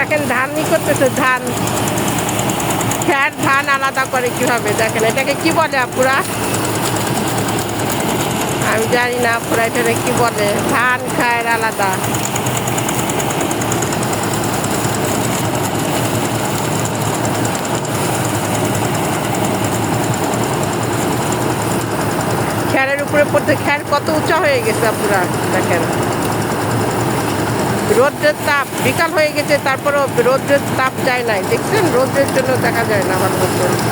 দেখেন ধানই করতেছে, ধান খ্যার ধান আলাদা করে কিভাবে দেখেন। এটাকে কি বলে আপুরা? আমি জানি না আপুরা এটাকে কি বলে, ধান খ্যার আলাদা। খ্যারের উপরে পড়তে, খ্যার কত উঁচা হয়ে গেছে আপুরা দেখেন। রৌদ্রের তাপ, বিকাল হয়ে গেছে তারপরেও রৌদ্রের তাপ যায় নাই, দেখছেন? রৌদ্রের জন্য দেখা যায় না ভালো মতো।